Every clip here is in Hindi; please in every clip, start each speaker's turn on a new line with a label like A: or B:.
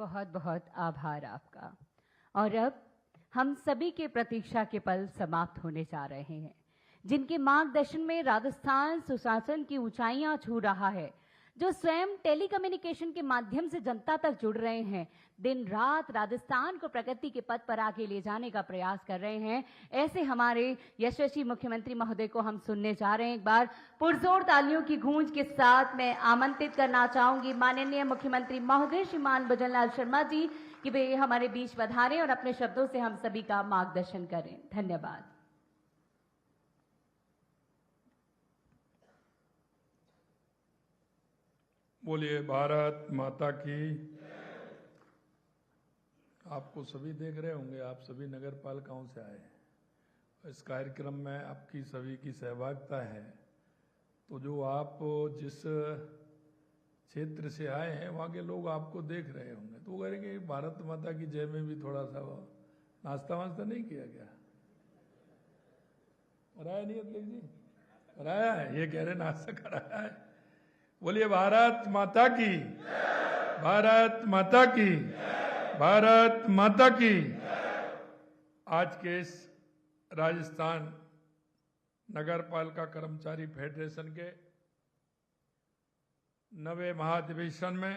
A: बहुत बहुत आभार आपका। और अब हम सभी के प्रतीक्षा के पल समाप्त होने जा रहे हैं, जिनके मार्गदर्शन में राजस्थान सुशासन की ऊंचाइयां छू रहा है, जो स्वयं टेलीकम्युनिकेशन के माध्यम से जनता तक जुड़ रहे हैं, दिन रात राजस्थान को प्रगति के पथ पर आगे ले जाने का प्रयास कर रहे हैं। ऐसे हमारे यशस्वी मुख्यमंत्री महोदय को हम सुनने जा रहे हैं। एक बार पुरजोर तालियों की गूंज के साथ मैं आमंत्रित करना चाहूंगी माननीय मुख्यमंत्री महोदय श्रीमान भजनलाल शर्मा जी कि वे हमारे बीच पधारें और अपने शब्दों से हम सभी का मार्गदर्शन करें। धन्यवाद।
B: बोलिए भारत माता की। आपको सभी देख रहे होंगे, आप सभी नगर पालिकाओं से आए हैं। इस कार्यक्रम में आपकी सभी की सहभागिता है। तो जो आप जिस क्षेत्र से आए हैं वहाँ के लोग आपको देख रहे होंगे, तो वो कहेंगे भारत माता की जय में भी थोड़ा सा नाश्ता वास्ता नहीं किया गया? कराया नहीं अतलेख जी? कराया है, ये कह रहे नाश्ता कराया है। बोलिए भारत माता की, भारत माता की, भारत माता की। आज के इस राजस्थान नगर पालिका कर्मचारी फेडरेशन के 9वें महाधिवेशन में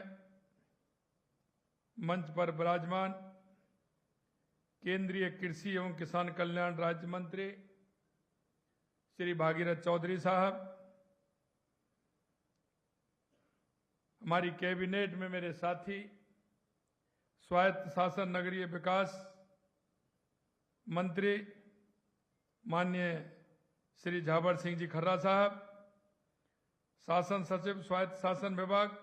B: मंच पर विराजमान केंद्रीय कृषि एवं किसान कल्याण राज्य मंत्री श्री भागीरथ चौधरी साहब, हमारी कैबिनेट में मेरे साथी स्वायत्त शासन नगरीय विकास मंत्री माननीय श्री झावर सिंह जी खर्रा साहब, शासन सचिव स्वायत्त शासन विभाग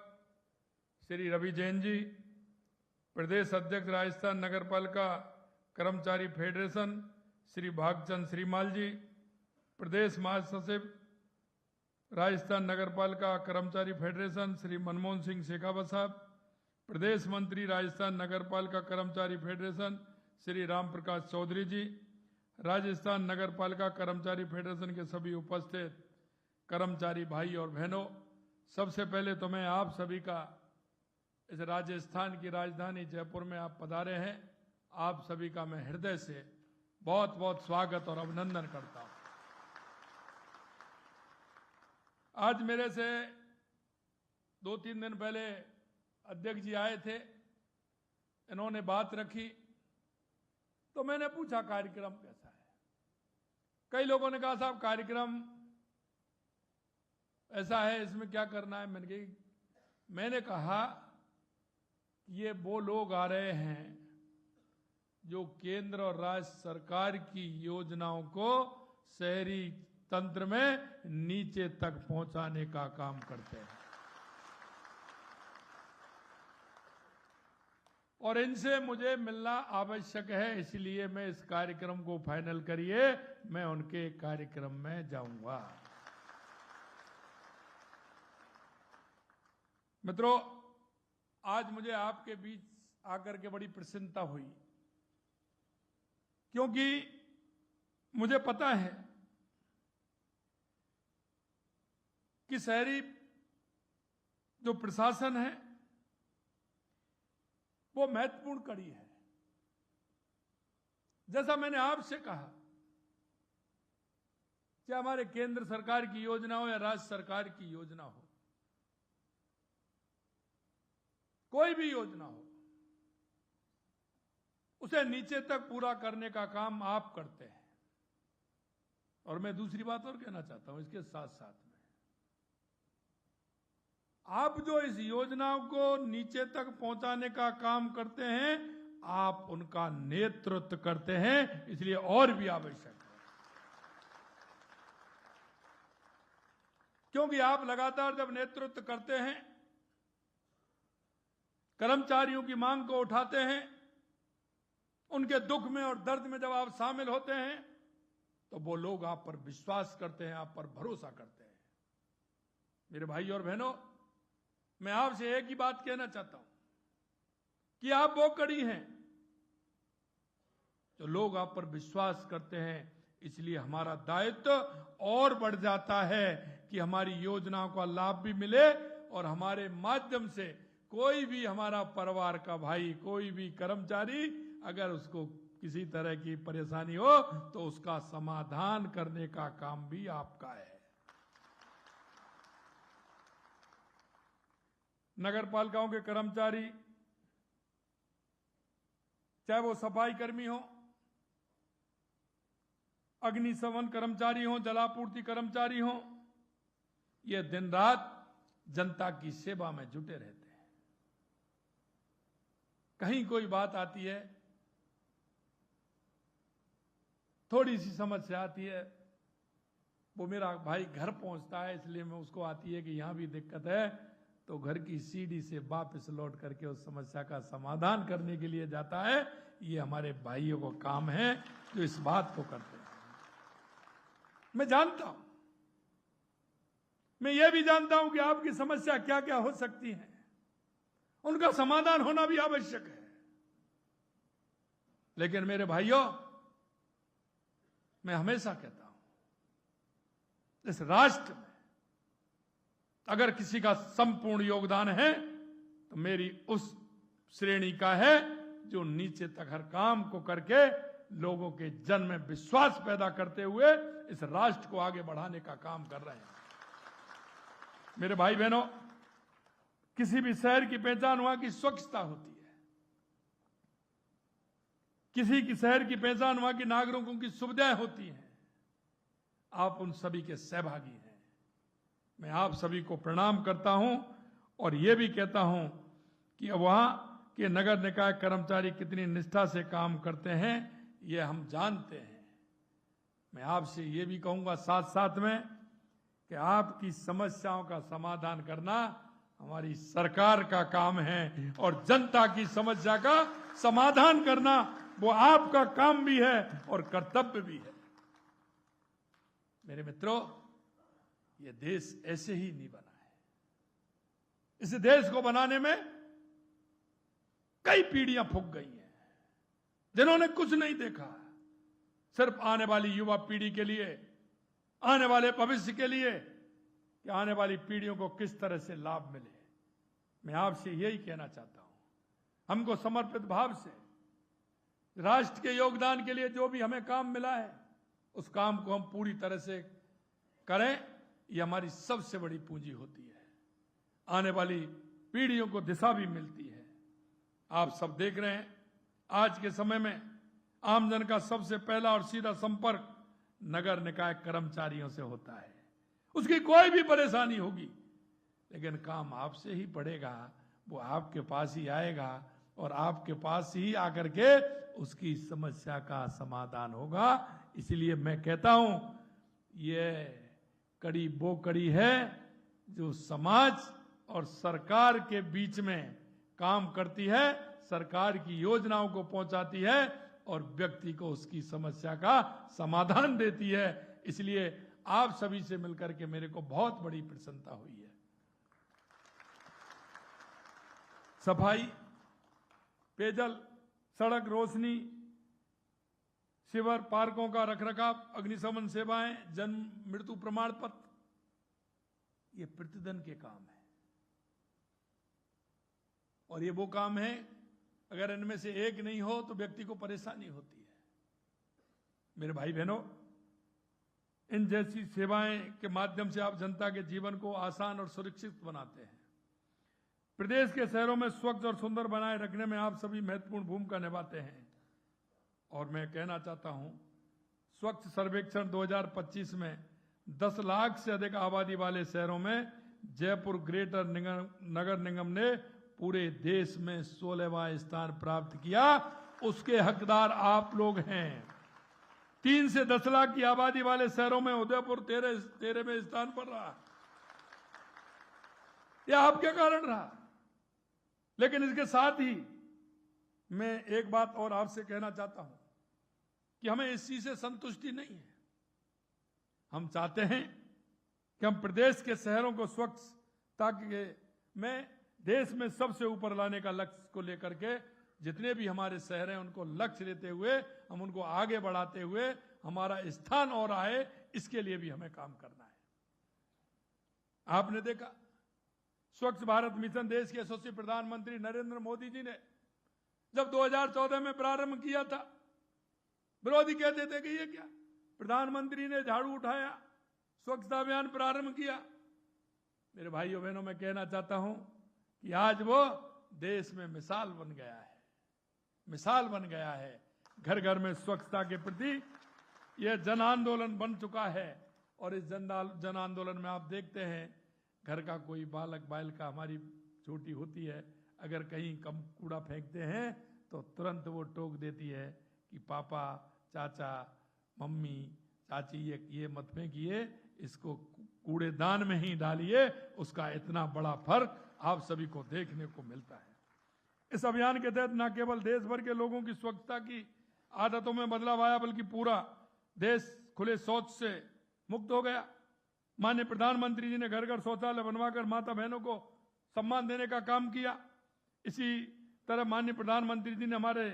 B: श्री रवि जैन जी, प्रदेश अध्यक्ष राजस्थान नगर पालिका कर्मचारी फेडरेशन श्री भागचंद श्रीमाल जी, प्रदेश महासचिव राजस्थान नगर पालिका कर्मचारी फेडरेशन श्री मनमोहन सिंह शेखावत साहब, प्रदेश मंत्री राजस्थान नगर पालिका कर्मचारी फेडरेशन श्री राम प्रकाश चौधरी जी, राजस्थान नगर पालिका कर्मचारी फेडरेशन के सभी उपस्थित कर्मचारी भाई और बहनों, सबसे पहले तो मैं आप सभी का इस राजस्थान की राजधानी जयपुर में आप पधारे हैं, आप सभी का मैं हृदय से बहुत बहुत स्वागत और अभिनंदन करता हूं। आज मेरे से 2-3 दिन पहले अध्यक्ष जी आए थे, इन्होंने बात रखी तो मैंने पूछा कार्यक्रम कैसा है। कई लोगों ने कहा साहब कार्यक्रम ऐसा है, इसमें क्या करना है। मैंने कहा ये वो लोग आ रहे हैं जो केंद्र और राज्य सरकार की योजनाओं को शहरी तंत्र में नीचे तक पहुंचाने का काम करते हैं, और इनसे मुझे मिलना आवश्यक है। इसलिए मैं इस कार्यक्रम को फाइनल करिए, मैं उनके कार्यक्रम में जाऊंगा। मित्रों, आज मुझे आपके बीच आकर के बड़ी प्रसन्नता हुई, क्योंकि मुझे पता है कि शहरी जो प्रशासन है वो महत्वपूर्ण कड़ी है। जैसा मैंने आपसे कहा कि हमारे केंद्र सरकार की योजना हो या राज्य सरकार की योजना हो, कोई भी योजना हो, उसे नीचे तक पूरा करने का काम आप करते हैं। और मैं दूसरी बात और कहना चाहता हूं इसके साथ साथ में, आप जो इस योजनाओं को नीचे तक पहुंचाने का काम करते हैं, आप उनका नेतृत्व करते हैं, इसलिए और भी आवश्यक है। क्योंकि आप लगातार जब नेतृत्व करते हैं, कर्मचारियों की मांग को उठाते हैं, उनके दुख में और दर्द में जब आप शामिल होते हैं, तो वो लोग आप पर विश्वास करते हैं, आप पर भरोसा करते हैं। मेरे भाई और बहनों, मैं आपसे एक ही बात कहना चाहता हूं कि आप वो कड़ी हैं जो लोग आप पर विश्वास करते हैं। इसलिए हमारा दायित्व और बढ़ जाता है कि हमारी योजनाओं का लाभ भी मिले और हमारे माध्यम से कोई भी हमारा परिवार का भाई, कोई भी कर्मचारी अगर उसको किसी तरह की परेशानी हो तो उसका समाधान करने का काम भी आपका है। नगर पालिकाओं के कर्मचारी, चाहे वो सफाई कर्मी हो, अग्निशमन कर्मचारी हो, जलापूर्ति कर्मचारी हो, ये दिन रात जनता की सेवा में जुटे रहते हैं। कहीं कोई बात आती है, थोड़ी सी समस्या आती है, वो मेरा भाई घर पहुंचता है, इसलिए मैं उसको आती है कि यहां भी दिक्कत है, तो घर की सीढ़ी से वापस लौट करके उस समस्या का समाधान करने के लिए जाता है। ये हमारे भाइयों को काम है जो इस बात को करते हैं। मैं जानता हूं, मैं ये भी जानता हूं कि आपकी समस्या क्या क्या हो सकती है, उनका समाधान होना भी आवश्यक है। लेकिन मेरे भाइयों, मैं हमेशा कहता हूं, इस राष्ट्र में अगर किसी का संपूर्ण योगदान है तो मेरी उस श्रेणी का है जो नीचे तक हर काम को करके लोगों के जन में विश्वास पैदा करते हुए इस राष्ट्र को आगे बढ़ाने का काम कर रहे हैं। मेरे भाई बहनों, किसी भी शहर की पहचान वहां की स्वच्छता होती है, किसी की शहर की पहचान वहां के नागरिकों की सुविधाएं होती हैं। आप उन सभी के सहभागी हैं। मैं आप सभी को प्रणाम करता हूं और यह भी कहता हूं कि वहां के नगर निकाय कर्मचारी कितनी निष्ठा से काम करते हैं, ये हम जानते हैं। मैं आपसे ये भी कहूंगा साथ साथ में कि आपकी समस्याओं का समाधान करना हमारी सरकार का काम है और जनता की समस्या का समाधान करना वो आपका काम भी है और कर्तव्य भी है। मेरे मित्रों, ये देश ऐसे ही नहीं बना है। इस देश को बनाने में कई पीढ़ियां फूक गई हैं, जिन्होंने कुछ नहीं देखा, सिर्फ आने वाली युवा पीढ़ी के लिए, आने वाले भविष्य के लिए कि आने वाली पीढ़ियों को किस तरह से लाभ मिले। मैं आपसे यही कहना चाहता हूं, हमको समर्पित भाव से राष्ट्र के योगदान के लिए जो भी हमें काम मिला है उस काम को हम पूरी तरह से करें। ये हमारी सबसे बड़ी पूंजी होती है, आने वाली पीढ़ियों को दिशा भी मिलती है। आप सब देख रहे हैं, आज के समय में आमजन का सबसे पहला और सीधा संपर्क नगर निकाय कर्मचारियों से होता है। उसकी कोई भी परेशानी होगी, लेकिन काम आपसे ही पड़ेगा, वो आपके पास ही आएगा और आपके पास ही आकर के उसकी समस्या का समाधान होगा। इसलिए मैं कहता हूं, ये कड़ी वो कड़ी है जो समाज और सरकार के बीच में काम करती है, सरकार की योजनाओं को पहुंचाती है और व्यक्ति को उसकी समस्या का समाधान देती है। इसलिए आप सभी से मिलकर के मेरे को बहुत बड़ी प्रसन्नता हुई है। सफाई, पेयजल, सड़क, रोशनी, शिविर, पार्कों का रखरखाव, अग्निशमन सेवाएं, जन्म मृत्यु प्रमाण पत्र, ये प्रतिदिन के काम है। और ये वो काम है, अगर इनमें से एक नहीं हो तो व्यक्ति को परेशानी होती है। मेरे भाई बहनों, इन जैसी सेवाएं के माध्यम से आप जनता के जीवन को आसान और सुरक्षित बनाते हैं। प्रदेश के शहरों में स्वच्छ और सुंदर बनाए रखने में आप सभी महत्वपूर्ण भूमिका निभाते हैं। और मैं कहना चाहता हूं, स्वच्छ सर्वेक्षण 2025 में 10 लाख से अधिक आबादी वाले शहरों में जयपुर ग्रेटर नगर निगम ने पूरे देश में 16वां स्थान प्राप्त किया। उसके हकदार आप लोग हैं। 3 से 10 लाख की आबादी वाले शहरों में उदयपुर 13वें स्थान पर रहा। यह आपके कारण रहा। लेकिन इसके साथ ही मैं एक बात और आपसे कहना चाहता हूं कि हमें इस चीज से संतुष्टि नहीं है। हम चाहते हैं कि हम प्रदेश के शहरों को स्वच्छता में देश में सबसे ऊपर लाने का लक्ष्य को लेकर के जितने भी हमारे शहर हैं उनको लक्ष्य लेते हुए हम उनको आगे बढ़ाते हुए हमारा स्थान और आए, इसके लिए भी हमें काम करना है। आपने देखा स्वच्छ भारत मिशन देश के यशस्वी प्रधानमंत्री नरेंद्र मोदी जी ने जब 2014 में प्रारंभ किया था, विरोधी कहते थे कि ये क्या, प्रधानमंत्री ने झाड़ू उठाया, स्वच्छता अभियान प्रारंभ किया। मेरे भाइयों बहनों, मैं कहना चाहता हूं कि आज वो देश में मिसाल बन गया है, मिसाल बन गया है। घर घर में स्वच्छता के प्रति यह जन आंदोलन बन चुका है। और इस जन आंदोलन में आप देखते हैं, घर का कोई बालक बालिका हमारी छोटी होती है, अगर कहीं कम कूड़ा फेंकते हैं तो तुरंत वो टोक देती है कि पापा, चाचा, मम्मी, चाची, ये मत फेंकिए, इसको कूड़ेदान में ही डालिए। उसका इतना बड़ा फर्क आप सभी को देखने को मिलता है। इस अभियान के तहत न केवल देश भर के लोगों की स्वच्छता की आदतों में बदलाव आया, बल्कि पूरा देश खुले शौच से मुक्त हो गया। माननीय प्रधानमंत्री जी ने घर घर शौचालय बनवाकर माता बहनों को सम्मान देने का काम किया। इसी तरह माननीय प्रधानमंत्री जी ने हमारे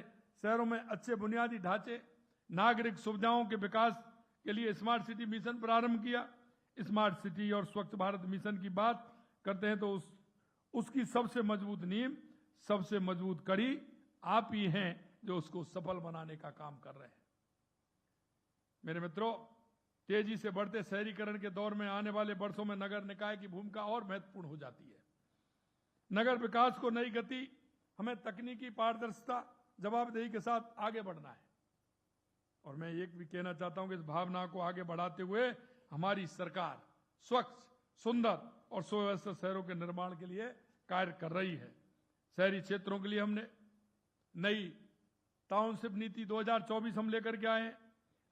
B: शहरों में अच्छे बुनियादी ढांचे, नागरिक सुविधाओं के विकास के लिए स्मार्ट सिटी मिशन प्रारंभ किया। स्मार्ट सिटी और स्वच्छ भारत मिशन की बात करते हैं तो उसकी सबसे मजबूत नींव, सबसे मजबूत कड़ी आप ही हैं जो उसको सफल बनाने का काम कर रहे हैं। मेरे मित्रों, तेजी से बढ़ते शहरीकरण के दौर में आने वाले वर्षों में नगर निकाय की भूमिका और महत्वपूर्ण हो जाती है। नगर विकास को नई गति, हमें तकनीकी पारदर्शिता, जवाबदेही के साथ आगे बढ़ना है। और मैं ये भी कहना चाहता हूं कि इस भावना को आगे बढ़ाते हुए हमारी सरकार स्वच्छ, सुंदर और सुव्यवस्थित शहरों के निर्माण के लिए कार्य कर रही है। शहरी क्षेत्रों के लिए हमने नई टाउनशिप नीति 2024 हम लेकर के आए हैं।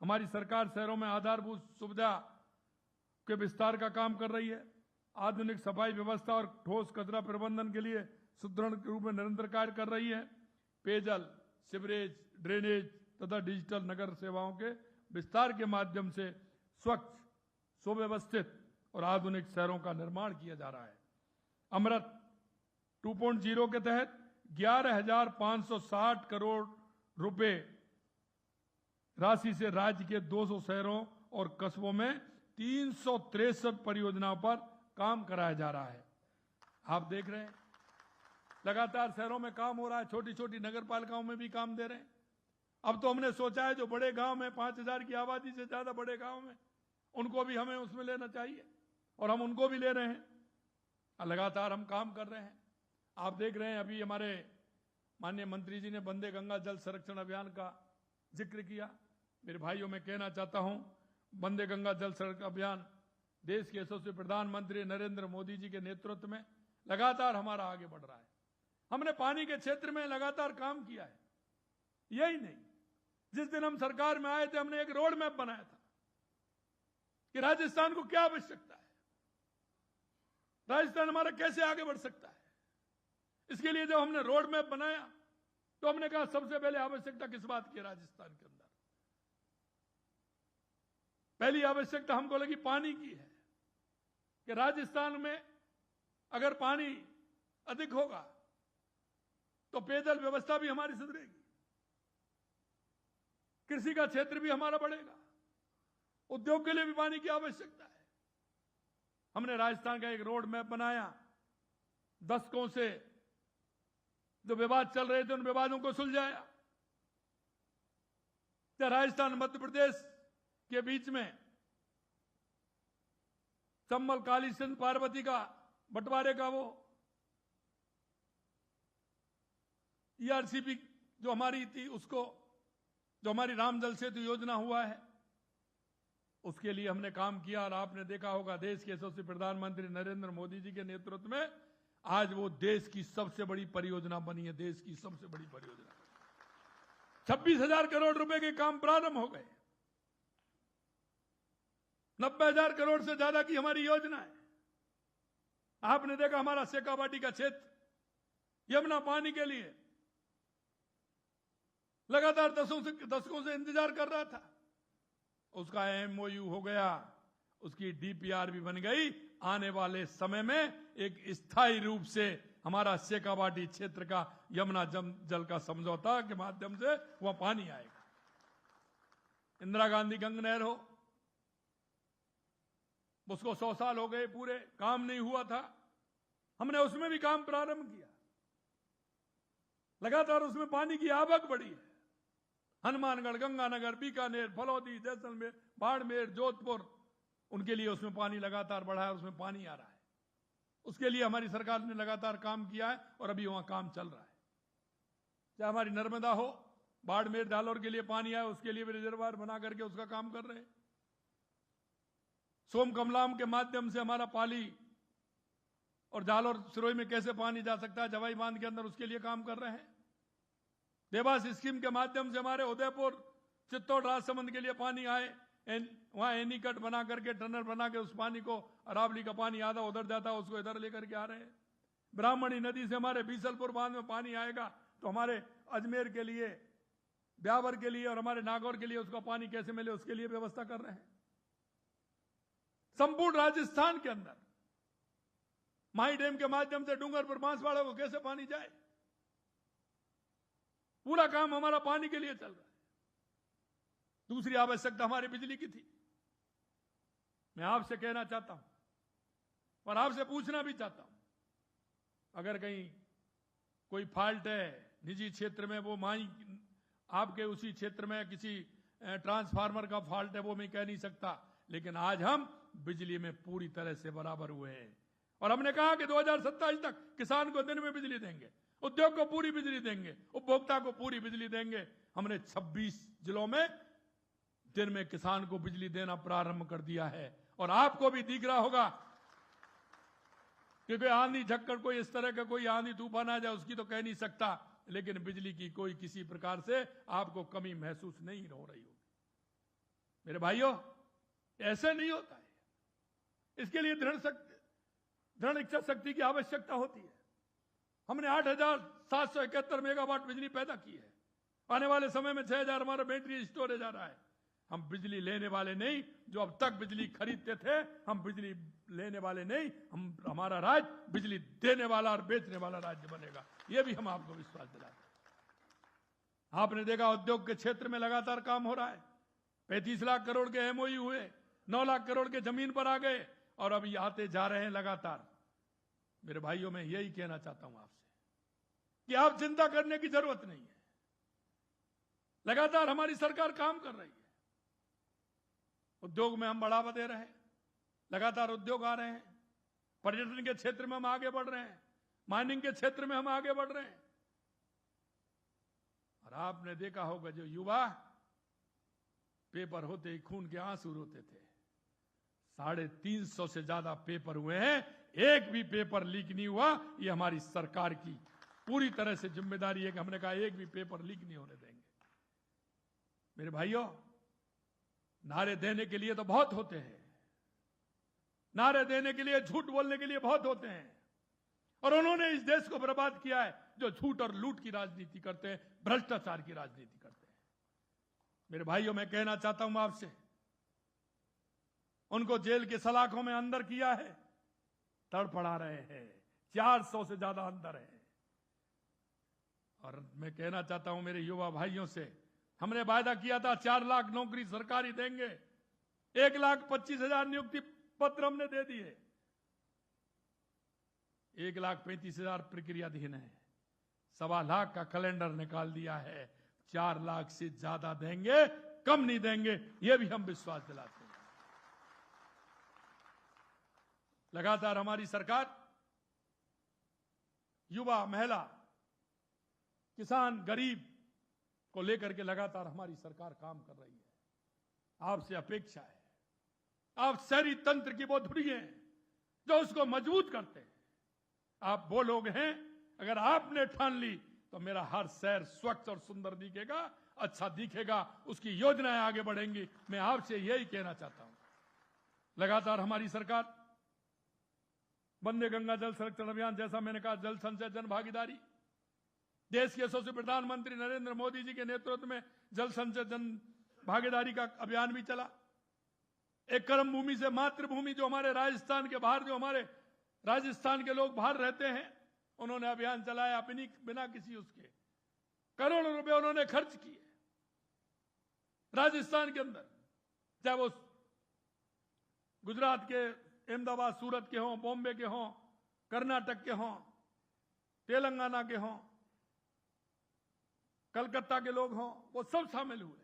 B: हमारी सरकार शहरों में आधारभूत सुविधा के विस्तार का काम कर रही है। आधुनिक सफाई व्यवस्था और ठोस कचरा प्रबंधन के लिए सुदृढ़ रूप में निरंतर कार्य कर रही है। पेयजल, सीवरेज, ड्रेनेज तथा डिजिटल नगर सेवाओं के विस्तार के माध्यम से स्वच्छ, सुव्यवस्थित और आधुनिक शहरों का निर्माण किया जा रहा है। अमृत 2.0 के तहत 11,560 करोड़ रुपए राशि से राज्य के 200 शहरों और कस्बों में 363 परियोजनाओं पर काम कराया जा रहा है। आप देख रहे हैं, लगातार शहरों में काम हो रहा है, छोटी छोटी नगर पालिकाओं में भी काम दे रहे हैं। अब तो हमने सोचा है जो बड़े गांव में 5,000 की आबादी से ज्यादा बड़े गांव में, उनको भी हमें उसमें लेना चाहिए, और हम उनको भी ले रहे हैं। लगातार हम काम कर रहे हैं। आप देख रहे हैं, अभी हमारे माननीय मंत्री जी ने वंदे गंगा जल संरक्षण अभियान का जिक्र किया। मेरे भाइयों, मैं कहना चाहता हूं, वंदे गंगा जल संरक्षण अभियान देश के यशस्वी प्रधानमंत्री नरेंद्र मोदी जी के नेतृत्व में लगातार हमारा आगे बढ़ रहा है। हमने पानी के क्षेत्र में लगातार काम किया है। यही नहीं, जिस दिन हम सरकार में आए थे, हमने एक रोड मैप बनाया था कि राजस्थान को क्या आवश्यकता है, राजस्थान हमारा कैसे आगे बढ़ सकता है। इसके लिए जब हमने रोड मैप बनाया तो हमने कहा सबसे पहले आवश्यकता किस बात की है राजस्थान के अंदर। पहली आवश्यकता हमको लगी पानी की है कि राजस्थान में अगर पानी अधिक होगा तो पेयजल व्यवस्था भी हमारी सुधरेगी, कृषि का क्षेत्र भी हमारा बढ़ेगा, उद्योग के लिए भी पानी की आवश्यकता है। हमने राजस्थान का एक रोड मैप बनाया, दशकों से जो विवाद चल रहे थे उन विवादों को सुलझाया। राजस्थान मध्य प्रदेश के बीच में चंबल, काली सिंध, पार्वती का बंटवारे का वो ईआरसीपी जो हमारी थी, उसको जो हमारी राम जल सेतु योजना हुआ है, उसके लिए हमने काम किया। और आपने देखा होगा, देश के यशस्वी प्रधानमंत्री नरेंद्र मोदी जी के नेतृत्व में आज वो देश की सबसे बड़ी परियोजना बनी है। देश की सबसे बड़ी परियोजना 26,000 करोड़ रुपए के काम प्रारंभ हो गए। 90,000 करोड़ से ज्यादा की हमारी योजना है। आपने देखा हमारा शेखावाटी का क्षेत्र यमुना पानी के लिए लगातार दशकों से इंतजार कर रहा था। उसका एमओयू हो गया, उसकी डीपीआर भी बन गई। आने वाले समय में एक स्थायी रूप से हमारा शेखावाटी क्षेत्र का यमुना जल का समझौता के माध्यम से वह पानी आएगा। इंदिरा गांधी गंगा नहर हो, उसको 100 साल हो गए पूरे, काम नहीं हुआ था। हमने उसमें भी काम प्रारंभ किया। लगातार उसमें पानी की आवक बढ़ी है। हनुमानगढ़, गंगानगर, बीकानेर, फलौदी, जैसलमेर, बाड़मेर, जोधपुर, उनके लिए उसमें पानी लगातार बढ़ा है, उसमें पानी आ रहा है। उसके लिए हमारी सरकार ने लगातार काम किया है और अभी वहां काम चल रहा है। चाहे हमारी नर्मदा हो, बाड़मेर, जालौर के लिए पानी आया, उसके लिए भी रिजर्वायर बना करके उसका काम कर रहे हैं। सोम कमलाम के माध्यम से हमारा पाली और जालौर सिरोही में कैसे पानी जा सकता है, जवाई बांध के अंदर, उसके लिए काम कर रहे हैं। देवास स्कीम के माध्यम से हमारे उदयपुर, चित्तौड़, राजसमंद के लिए पानी आए, वहां एनीकट बना करके, टनल बना के उस पानी को, अरावली का पानी आधा उधर जाता है, उसको इधर लेकर के आ रहे हैं। ब्राह्मणी नदी से हमारे बीसलपुर बांध में पानी आएगा तो हमारे अजमेर के लिए, ब्यावर के लिए और हमारे नागौर के लिए उसका पानी कैसे मिले, उसके लिए व्यवस्था कर रहे हैं। संपूर्ण राजस्थान के अंदर माही डैम के माध्यम से डूंगरपुर, बांसवाड़ा को कैसे पानी जाए, पूरा काम हमारा पानी के लिए चल रहा है। दूसरी आवश्यकता हमारी बिजली की थी। मैं आपसे कहना चाहता हूं और आपसे पूछना भी चाहता हूं, अगर कहीं कोई फॉल्ट है निजी क्षेत्र में, वो माही आपके उसी क्षेत्र में किसी ट्रांसफार्मर का फॉल्ट है, वो मैं कह नहीं सकता, लेकिन आज हम बिजली में पूरी तरह से बराबर हुए हैं। और हमने कहा कि 2027 तक किसान को दिन में बिजली देंगे, उद्योग को पूरी बिजली देंगे, उपभोक्ता को पूरी बिजली देंगे। हमने 26 जिलों में दिन में किसान को बिजली देना प्रारंभ कर दिया है। और आपको भी दिख रहा होगा कि कोई आंधी झक्कड़, कोई इस तरह का कोई आंधी तूफान आ जाए, उसकी तो कह नहीं सकता, लेकिन बिजली की कोई किसी प्रकार से आपको कमी महसूस नहीं हो रही होगी। मेरे भाइयों, ऐसे नहीं होता है। इसके लिए दृढ़ इच्छा शक्ति की आवश्यकता होती है। हमने 8,771 मेगावाट बिजली पैदा की है। आने वाले समय में 6,000 हमारा बैटरी स्टोरेज आ रहा है। हम बिजली लेने वाले नहीं, जो अब तक बिजली खरीदते थे, हम बिजली लेने वाले नहीं, हमारा राज्य बिजली देने वाला और बेचने वाला राज्य बनेगा। यह भी हम आपको विश्वास दिलाते हैं। आपने देखा उद्योग के क्षेत्र में लगातार काम हो रहा है। 35 लाख करोड़ के एमओयू हुए, 9 लाख करोड़ के जमीन पर आ गए और अभी आते जा रहे हैं लगातार। मेरे भाइयों, मैं यही कहना चाहता हूं आपसे कि आप चिंता करने की जरूरत नहीं है। लगातार हमारी सरकार काम कर रही है। उद्योग में हम बढ़ावा दे रहे हैं, लगातार उद्योग आ रहे हैं। पर्यटन के क्षेत्र में हम आगे बढ़ रहे हैं, माइनिंग के क्षेत्र में हम आगे बढ़ रहे हैं। और आपने देखा होगा, जो युवा पेपर होते ही खून के आंसू रोते थे, 350 से ज्यादा पेपर हुए हैं, एक भी पेपर लीक नहीं हुआ। ये हमारी सरकार की पूरी तरह से जिम्मेदारी है कि हमने कहा एक भी पेपर लीक नहीं होने देंगे। मेरे भाइयों, नारे देने के लिए तो बहुत होते हैं, नारे देने के लिए, झूठ बोलने के लिए बहुत होते हैं, और उन्होंने इस देश को बर्बाद किया है जो झूठ और लूट की राजनीति करते हैं, भ्रष्टाचार की राजनीति करते हैं। मेरे भाइयों, मैं कहना चाहता हूं आपसे, उनको जेल के सलाखों में अंदर किया है, तड़पड़ा रहे हैं, 400 से ज्यादा अंदर है। और मैं कहना चाहता हूं मेरे युवा भाइयों से, हमने वायदा किया था 4 लाख नौकरी सरकारी देंगे, 1,25,000 नियुक्ति पत्र हमने दे दिए, 1,35,000 प्रक्रियाधीन है, 1.25 लाख का कैलेंडर निकाल दिया है। 4 लाख से ज्यादा देंगे, कम नहीं देंगे, यह भी हम विश्वास दिलाते हैं। लगातार हमारी सरकार युवा, महिला, किसान, गरीब को लेकर के लगातार हमारी सरकार काम कर रही है। आपसे अपेक्षा है, आप शहरी तंत्र की वो धुरी हैं जो उसको मजबूत करते हैं। आप वो लोग हैं, अगर आपने ठान ली तो मेरा हर शहर स्वच्छ और सुंदर दिखेगा, अच्छा दिखेगा, उसकी योजनाएं आगे बढ़ेंगी। मैं आपसे यही कहना चाहता हूं। लगातार हमारी सरकार वंदे गंगा जल संरक्षण अभियान, जैसा मैंने कहा, जल संचय जन भागीदारी, देश के यशस्वी प्रधानमंत्री नरेंद्र मोदी जी के नेतृत्व में जल संचय जन भागीदारी का अभियान भी चला। एक कर्म भूमि से मातृभूमि, जो हमारे राजस्थान के बाहर, जो हमारे राजस्थान के लोग बाहर रहते हैं, उन्होंने अभियान चलाया बिना किसी उसके। करोड़ों रुपए उन्होंने खर्च किए राजस्थान के अंदर, चाहे वो गुजरात के अहमदाबाद, सूरत के हों, बॉम्बे के हों, कर्नाटक के हों, तेलंगाना के हों, कलकत्ता के लोग हों, वो सब शामिल हुए।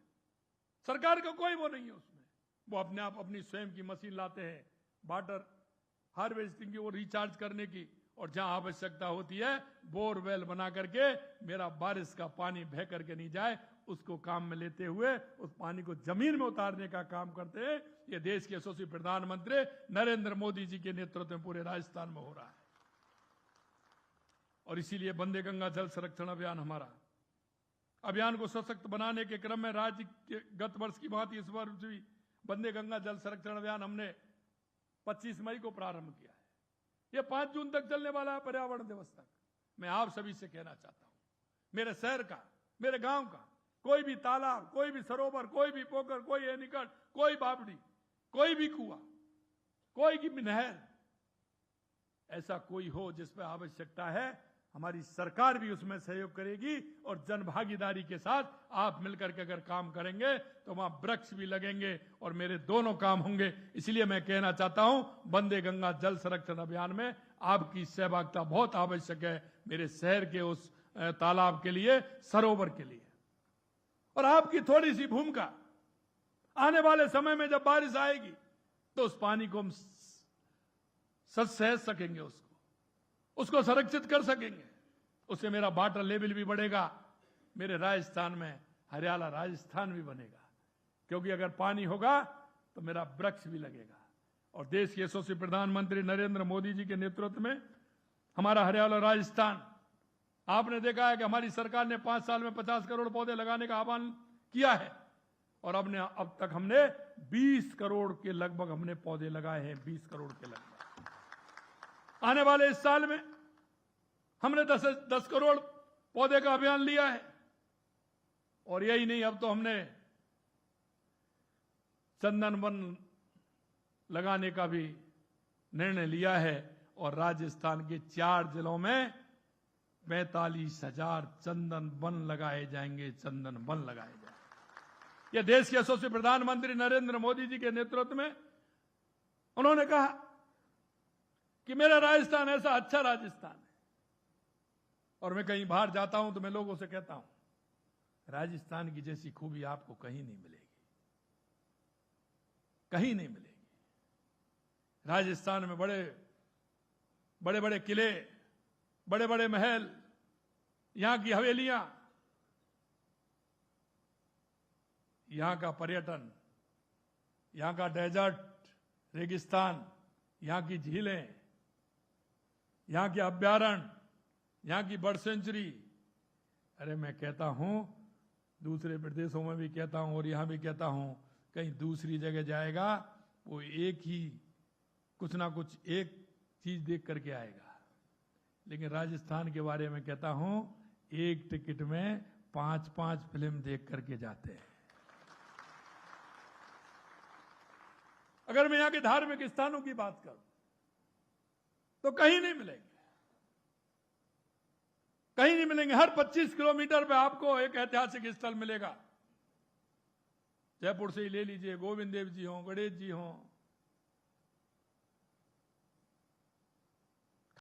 B: सरकार का कोई वो नहीं है उसमें। वो अपने आप अपनी स्वयं की मशीन लाते हैं, वाटर हार्वेस्टिंग की और रिचार्ज करने की, और जहां आवश्यकता होती है बोरवेल बना करके मेरा बारिश का पानी बह करके नहीं जाए उसको काम में लेते हुए उस पानी को जमीन में उतारने का काम करते हैं। ये देश के यशस्वी प्रधानमंत्री नरेंद्र मोदी जी के नेतृत्व में पूरे राजस्थान में हो रहा है। और इसीलिए वंदे गंगा जल संरक्षण अभियान हमारा अभियान को सशक्त बनाने के क्रम में राज्य के गत वर्ष की भांति इस वर्ष भी वंदे गंगा जल संरक्षण अभियान हमने 25 मई को प्रारंभ किया है। यह 5 जून तक चलने वाला है, पर्यावरण दिवस तक। मैं आप सभी से कहना चाहता हूं, मेरे शहर का, मेरे गांव का कोई भी तालाब, कोई भी सरोवर, कोई भी पोखर, कोई एनीकट, कोई बावड़ी, कोई भी कुआं, कोई भी नहर, ऐसा कोई हो जिस पर आवश्यकता है, हमारी सरकार भी उसमें सहयोग करेगी। और जन भागीदारी के साथ आप मिलकर के अगर काम करेंगे तो वहां वृक्ष भी लगेंगे और मेरे दोनों काम होंगे। इसलिए मैं कहना चाहता हूं, वंदे गंगा जल संरक्षण अभियान में आपकी सहभागिता बहुत आवश्यक है, मेरे शहर के उस तालाब के लिए, सरोवर के लिए। और आपकी थोड़ी सी भूमिका, आने वाले समय में जब बारिश आएगी तो उस पानी को हम सह सकेंगे, उसको संरक्षित कर सकेंगे। उससे मेरा वाटर लेवल भी बढ़ेगा, मेरे राजस्थान में हरियाला राजस्थान भी बनेगा। क्योंकि अगर पानी होगा तो मेरा वृक्ष भी लगेगा। और देश के यशस्वी प्रधानमंत्री नरेंद्र मोदी जी के नेतृत्व में हमारा हरियाला राजस्थान, आपने देखा है कि हमारी सरकार ने 5 साल में 50 करोड़ पौधे लगाने का आह्वान किया है। और अब तक हमने 20 करोड़ के लगभग हमने पौधे लगाए हैं, 20 करोड़ के लगभग। आने वाले इस साल में हमने 10 करोड़ पौधे का अभियान लिया है। और यही नहीं, अब तो हमने चंदन वन लगाने का भी निर्णय लिया है। और राजस्थान के 4 जिलों में 45,000 चंदन वन लगाए जाएंगे, चंदन वन लगाए जाएंगे। यह देश के यशस्वी प्रधानमंत्री नरेंद्र मोदी जी के नेतृत्व में उन्होंने कहा कि मेरा राजस्थान ऐसा अच्छा राजस्थान है। और मैं कहीं बाहर जाता हूं तो मैं लोगों से कहता हूं, राजस्थान की जैसी खूबी आपको कहीं नहीं मिलेगी, कहीं नहीं मिलेगी। राजस्थान में बड़े बड़े किले, बड़े बड़े महल, यहां की हवेलियां, यहां का पर्यटन, यहां का डेजर्ट, रेगिस्तान, यहां की झीलें, यहां के अभ्यारण्य, यहां की बर्ड सेंचुरी। अरे मैं कहता हूं, दूसरे प्रदेशों में भी कहता हूं और यहां भी कहता हूं, कहीं दूसरी जगह जाएगा वो एक ही कुछ ना कुछ एक चीज देख करके आएगा। लेकिन राजस्थान के बारे में कहता हूं, एक टिकट में 5-5 फिल्म देख करके जाते हैं। अगर मैं यहां के धार्मिक स्थानों की बात करूं तो कहीं नहीं मिलेंगे, कहीं नहीं मिलेंगे। हर 25 किलोमीटर पे आपको एक ऐतिहासिक स्थल मिलेगा। जयपुर से ही ले लीजिए, गोविंद देव जी हों, गणेश जी हों,